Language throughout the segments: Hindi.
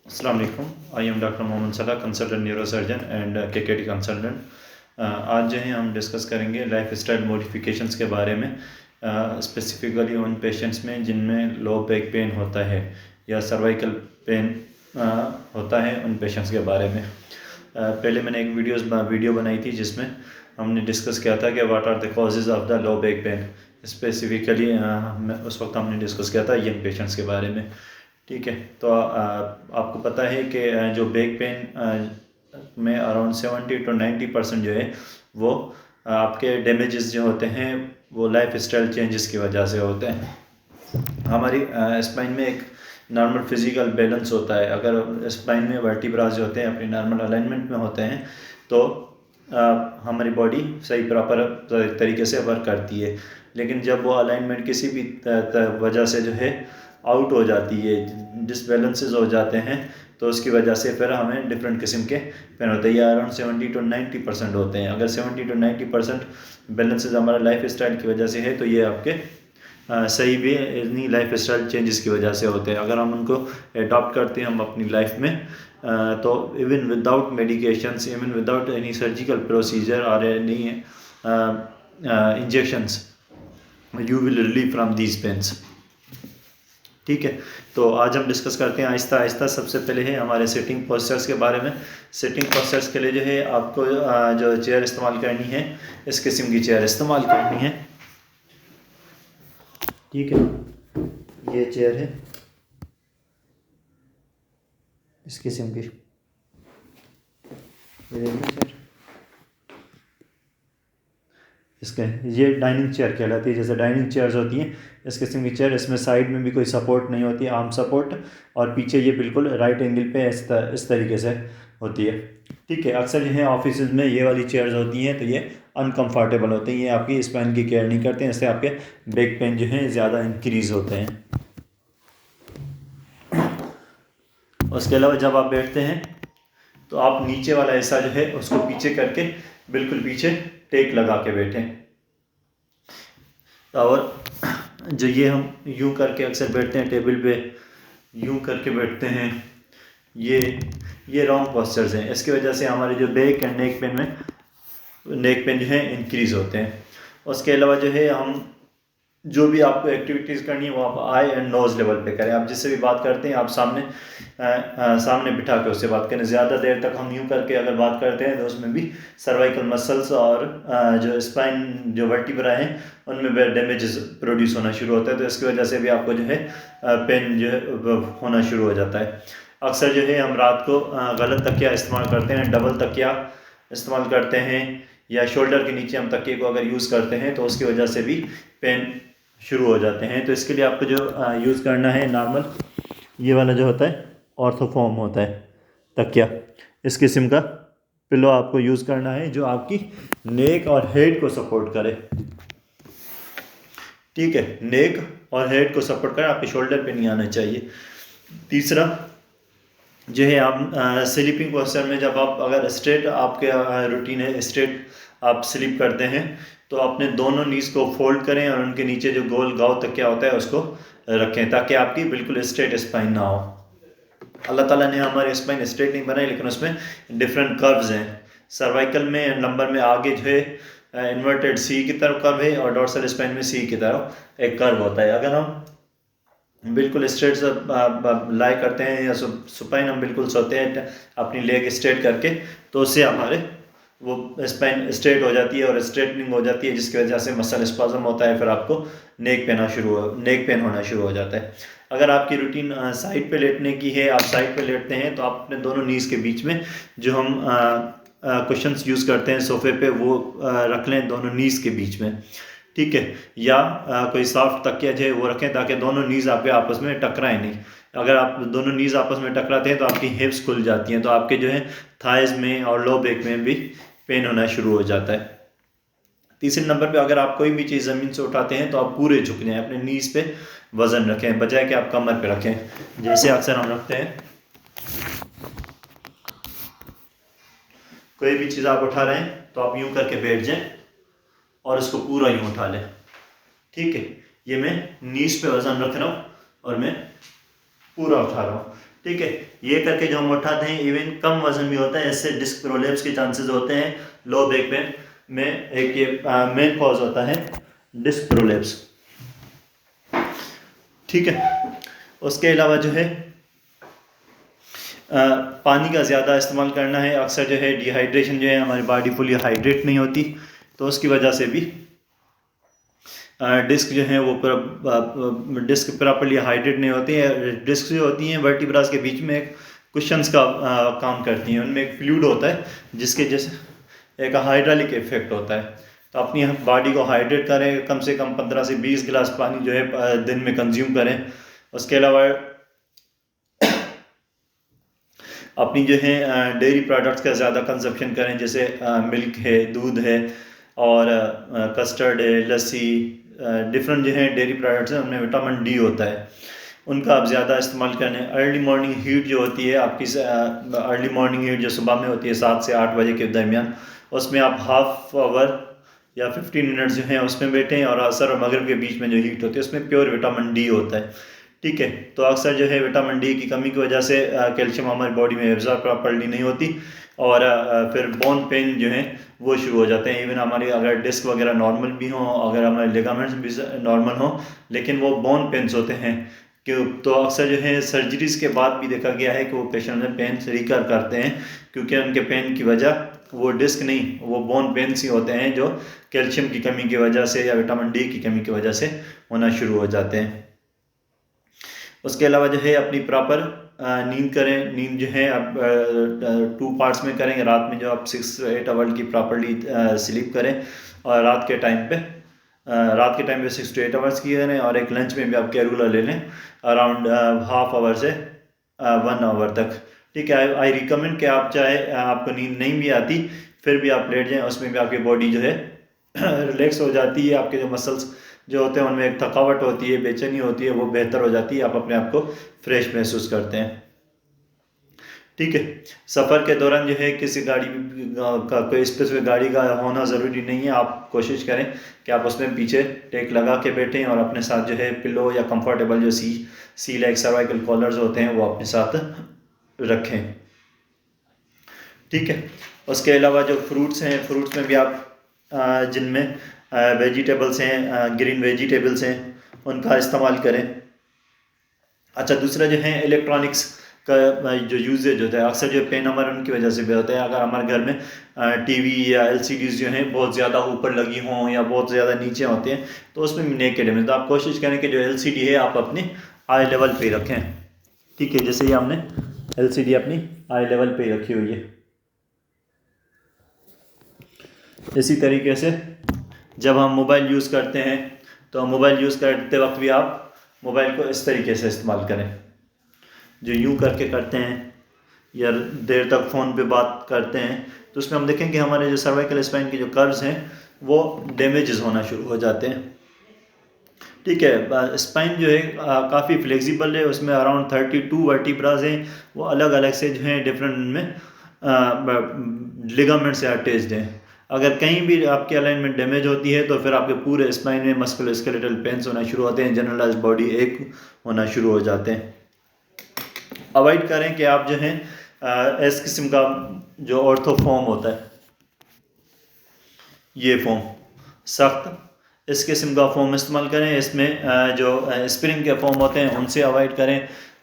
अस्सलाम वालेकुम। आई एम डॉक्टर मोहम्मद सलाह, कंसल्टेंट न्यूरोसर्जन एंड केकेटी कंसल्टेंट। आज जो है हम डिस्कस करेंगे लाइफ स्टाइल मॉडिफिकेशंस के बारे में, स्पेसिफिकली उन पेशेंट्स में जिनमें लो बैक पेन होता है या सर्वाइकल पेन होता है, उन पेशेंट्स के बारे में। पहले मैंने एक वीडियो बनाई थी जिसमें हमने डिस्कस किया था कि what are the causes of the low back pain. Specifically उस वक्त हमने डिस्कस किया था यंग पेशेंट्स के बारे में। ठीक है, तो आपको पता है कि जो बैक पेन में अराउंड 70 to 90% जो है वो आपके डैमेजेस जो होते हैं वो लाइफ स्टाइल चेंजेस की वजह से होते हैं। हमारी स्पाइन में एक नॉर्मल फिजिकल बैलेंस होता है। अगर स्पाइन में वर्टिब्रास जो होते हैं अपनी नॉर्मल अलाइनमेंट में होते हैं तो हमारी बॉडी सही प्रॉपर तरीके से वर्क करती है। लेकिन जब वो अलाइनमेंट किसी भी वजह से जो है आउट हो जाती है, डिसबैलेंसेस हो जाते हैं, तो उसकी वजह से फिर हमें डिफरेंट किस्म के पेन होते हैं। ये अराउंड 70 to 90% होते हैं। अगर 70 to 90% बैलेंसेस हमारा लाइफ स्टाइल की वजह से है तो ये आपके सही भी इतनी लाइफ स्टाइल चेंजेस की वजह से होते हैं। अगर हम उनको अडॉप्ट करते हैं हम अपनी लाइफ में, तो even without medications, even without any surgical procedure और any injections, you will relieve from these pains. ठीक है, तो आज हम डिस्कस करते हैं आहिस्ता आहिस्ता। सबसे पहले है हमारे सिटिंग पोस्चर्स के बारे में। सिटिंग पोस्चर्स के लिए जो है आपको जो चेयर इस्तेमाल करनी है, इस किस्म की चेयर इस्तेमाल करनी है। ठीक है, ये चेयर है इस किस्म की, चेयर इसके ये डाइनिंग चेयर कहलाती है। जैसे डाइनिंग चेयर्स होती हैं इस किस्म की चेयर, इसमें साइड में भी कोई सपोर्ट नहीं होती, आर्म सपोर्ट, और पीछे ये बिल्कुल राइट एंगल पे इस तरीके से होती है। ठीक है, अक्सर जो है ऑफिस में ये वाली चेयर्स होती हैं तो ये अनकम्फर्टेबल होते हैं, ये आपकी स्पाइन की केयर नहीं करते हैं, इससे आपके बैक पेन जो है ज़्यादा इंक्रीज़ होते हैं। उसके अलावा जब आप बैठते हैं तो आप नीचे वाला हिस्सा जो है उसको पीछे करके बिल्कुल पीछे टेक लगा के बैठें। और जो ये हम यूं करके अक्सर बैठते हैं टेबल पे, यूं करके बैठते हैं, ये रॉन्ग पोस्चर्स हैं। इसकी वजह से हमारे जो बैक एंड नेक पेन जो है इंक्रीज़ होते हैं। उसके अलावा जो है हम जो भी आपको एक्टिविटीज़ करनी है वो आप आई एंड नोज़ लेवल पे करें। आप जिससे भी बात करते हैं आप सामने बिठा के उससे बात करें। ज़्यादा देर तक हम यूं करके अगर बात करते हैं तो उसमें भी सर्वाइकल मसल्स और जो स्पाइन जो वर्टिब्रा हैं उनमें डैमेजेस प्रोड्यूस होना शुरू होता है, तो इसकी वजह से भी आपको जो है पेन जो है होना शुरू हो जाता है। अक्सर जो है हम रात को गलत तकिया इस्तेमाल करते हैं, डबल तकिया इस्तेमाल करते हैं, या शोल्डर के नीचे हम तकिए को अगर यूज़ करते हैं तो उसकी वजह से भी पेन शुरू हो जाते हैं। तो इसके लिए आपको जो यूज़ करना है नॉर्मल ये वाला जो होता है ऑर्थोफॉर्म होता है तकिया, इस किस्म का पिलो आपको यूज़ करना है जो आपकी नेक और हेड को सपोर्ट करे। ठीक है, नेक और हेड को सपोर्ट करे, आपके शोल्डर पे नहीं आना चाहिए। तीसरा जो है आप स्लीपिंग पोस्चर में जब आप अगर स्ट्रेट आपके रूटीन है स्ट्रेट आप स्लीप करते हैं तो अपने दोनों नीज को फोल्ड करें और उनके नीचे जो गोल गाँव तकिया होता है उसको रखें ताकि आपकी बिल्कुल स्ट्रेट स्पाइन ना हो। अल्लाह ताला ने हमारे स्पाइन स्ट्रेट नहीं बनाई लेकिन उसमें डिफरेंट कर्व्स हैं। सर्वाइकल में एंड लंबर में आगे जो है इन्वर्टेड सी की तरफ कर्व है और डोर्सल स्पाइन में सी की तरफ एक कर्व होता है। अगर हम बिल्कुल स्ट्रेट से लाई करते हैं या सुपाइन हम बिल्कुल सोते हैं अपनी लेग स्ट्रेट करके, तो उससे हमारे वो स्पाइन स्ट्रेट हो जाती है और स्ट्रेटनिंग हो जाती है, जिसकी वजह से मसल स्पाज्म होता है, फिर आपको नेक पेन होना शुरू हो जाता है। अगर आपकी रूटीन साइड पे लेटने की है, आप साइड पे लेटते हैं तो आप अपने दोनों नीज के बीच में जो हम कुशन्स यूज़ करते हैं सोफे पे वो रख लें दोनों नीज के बीच में। ठीक है, या कोई सॉफ्ट तकिया जो है वो रखें ताकि दोनों नीज आपके आपस में टकराएं नहीं। अगर आप दोनों नीज आपस में टकराते हैं तो आपकी हिप्स खुल जाती हैं, तो आपके जो है थाइज में और लो बैक में भी पेन होना शुरू हो जाता है। तीसरे नंबर पे अगर आप कोई भी चीज़ ज़मीन से उठाते हैं तो आप पूरे झुक जाएं, अपने नीज पे वज़न रखें बजाय कि आप कमर पे रखें। जैसे अक्सर हम रखते हैं, कोई भी चीज़ आप उठा रहे हैं तो आप यूं करके बैठ जाएं और इसको पूरा यूं उठा लें। ठीक है, ये मैं नीज पे वज़न रख रहा हूँ और मैं पूरा उठा रहा हूँ। ठीक है, ये करके जो हम उठाते हैं इवन कम वजन भी होता है, इससे डिस्क प्रोलेप्स के चांसेस होते हैं। लो बैक पेन में एक ये मेन कॉज होता है डिस्क प्रोलेप्स। ठीक है, उसके अलावा जो है पानी का ज़्यादा इस्तेमाल करना है। अक्सर जो है डिहाइड्रेशन जो है, हमारी बॉडी फुली हाइड्रेट नहीं होती, तो उसकी वजह से भी डिस्क जो है वो डिस्क प्रॉपर्ली हाइड्रेट नहीं होती है। डिस्क जो होती हैं वर्टिब्रास के बीच में एक कुशन्स का काम करती हैं, उनमें एक फ्लूइड होता है जिसके जैसे एक हाइड्रोलिक इफेक्ट होता है। तो अपनी बॉडी को हाइड्रेट करें, कम से कम 15 से 20 गिलास पानी जो है दिन में कंज्यूम करें। उसके अलावा अपनी जो है डेयरी प्रोडक्ट्स का ज़्यादा कंजप्शन करें, जैसे मिल्क है, दूध है और कस्टर्ड है, लस्सी, डिफरेंट जो है डेयरी प्रोडक्ट्स हैं, उनमें विटामिन डी होता है, उनका आप ज़्यादा इस्तेमाल करें। अर्ली मॉर्निंग हीट जो होती है आपकी, अर्ली मॉर्निंग हीट जो सुबह में होती है 7 से 8 बजे के दरमियान, उसमें आप हाफ आवर या 15 मिनट जो है उसमें बैठें, और असर और मगरिब के बीच में जो हीट होती है उसमें प्योर विटामिन डी होता है। ठीक है, तो अक्सर जो है विटामिन डी की कमी की वजह से कैल्शियम हमारी बॉडी में एब्जॉर्ब प्रॉपर्ली नहीं होती, और फिर बोन पेन जो है वो शुरू हो जाते हैं। इवन हमारी अगर डिस्क वगैरह नॉर्मल भी हो, अगर हमारे लिगामेंट्स भी नॉर्मल हो, लेकिन वो बोन पेन्स होते हैं कि तो अक्सर जो है सर्जरीज के बाद भी देखा गया है कि वो पेशेंट में पेन रिकवर करते हैं, क्योंकि उनके पेन की वजह वो डिस्क नहीं, वो बोन पेन्स ही होते हैं जो कैल्शियम की कमी की वजह से या विटामिन डी की कमी की वजह से होना शुरू हो जाते हैं। उसके अलावा जो है अपनी प्रॉपर नींद करें। नींद जो है आप 2 पार्ट्स में करेंगे। रात में जो आप 6 से 8 आवर की प्रॉपर्ली स्लीप करें, और रात के टाइम पे 6 to 8 आवर्स की करें, और एक लंच में भी आप कैलकुलर ले लें अराउंड हाफ आवर से 1 आवर तक। ठीक है, आई रिकमेंड कि आप चाहे आपको नींद नहीं भी आती फिर भी आप लेट जाएं, उसमें भी आपकी बॉडी जो है रिलैक्स हो जाती है, आपके जो मसल्स जो होते हैं उनमें एक थकावट होती है, बेचैनी होती है, वो बेहतर हो जाती है, आप अपने आप को फ्रेश महसूस करते हैं। ठीक है, सफ़र के दौरान जो है किसी गाड़ी का कोई स्पेसिफिक गाड़ी का होना ज़रूरी नहीं है। आप कोशिश करें कि आप उसमें पीछे टेक लगा के बैठें, और अपने साथ जो है पिलो या कंफर्टेबल जो सी लाइक सर्वाइकल कॉलर्स होते हैं वो अपने साथ रखें। ठीक है, उसके अलावा जो फ्रूट्स हैं, फ्रूट्स में भी आप जिनमें वेजिटेबल्स हैं, ग्रीन वेजिटेबल्स हैं, उनका इस्तेमाल करें। अच्छा, दूसरा जो है इलेक्ट्रॉनिक्स का जो यूजेज होता है, अक्सर जो पेन हमारे उनकी वजह से भी होता है। अगर हमारे घर में टीवी या एलसीडीज जो हैं बहुत ज़्यादा ऊपर लगी हों या बहुत ज़्यादा नीचे होते हैं, तो उसमें नेक के डैमेज, तो आप कोशिश करें कि जो एलसीडी है आप अपनी आई लेवल पे रखें। ठीक है, जैसे ये हमने एलसीडी अपनी आई लेवल पे रखी हुई है। इसी तरीके से जब हम मोबाइल यूज़ करते हैं, तो मोबाइल यूज़ करते वक्त भी आप मोबाइल को इस तरीके से इस्तेमाल करें, जो यूँ करके करते हैं या देर तक फ़ोन पे बात करते हैं, तो उसमें हम देखें कि हमारे जो सर्वाइकल स्पाइन के जो कर्व्स हैं वो डैमेजेस होना शुरू हो जाते हैं। ठीक है, स्पाइन जो है काफ़ी फ्लेक्सिबल है, उसमें अराउंड 32 वर्टिब्रास हैं, वो अलग अलग से जो हैं डिफरेंट में लिगामेंट से अटैच्ड हैं। अगर कहीं भी आपकी अलाइनमेंट डैमेज होती है तो फिर आपके पूरे स्पाइन में मस्कुलोस्केलेटल पेन्स होना शुरू होते हैं, जनरलाइज्ड बॉडी एक होना शुरू हो जाते हैं। अवॉइड करें कि आप जो हैं इस किस्म का जो ऑर्थोफॉर्म होता है, ये फॉर्म सख्त, इस किस्म का फॉर्म इस्तेमाल करें। इसमें जो स्प्रिंग के फॉर्म होते हैं उनसे अवॉइड करें।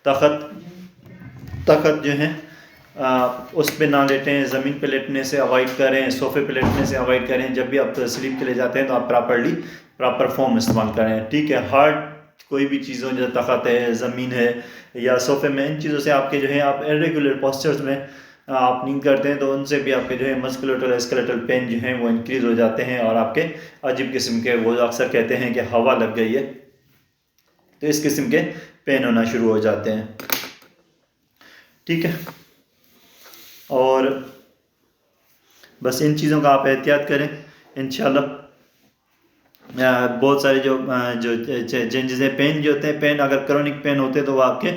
तखत जो है उस पे ना लेटें, ज़मीन पे लेटने से अवॉइड करें, सोफ़े पे लेटने से अवॉइड करें। जब भी आप स्लीप के लिए जाते हैं तो आप प्रॉपर फॉर्म इस्तेमाल करें। ठीक है, हार्ड कोई भी चीज़ों जैसे तखत है, ज़मीन है या सोफ़े में, इन चीज़ों से आपके जो है आप इरेगुलर पोस्चर्स में आप नींद करते हैं तो उनसे भी आपके जो है मस्कुलोस्केलेटल पेन जो हैं वो इंक्रीज़ हो जाते हैं, और आपके अजीब किस्म के, वो अक्सर कहते हैं कि हवा लग गई है, तो इस किस्म के पेन होना शुरू हो जाते हैं। ठीक है, और बस इन चीज़ों का आप एहतियात करें, इंशाल्लाह बहुत सारे जो चेंजेस हैं। पेन जो होते हैं, पेन अगर क्रॉनिक पेन होते हैं तो वो आपके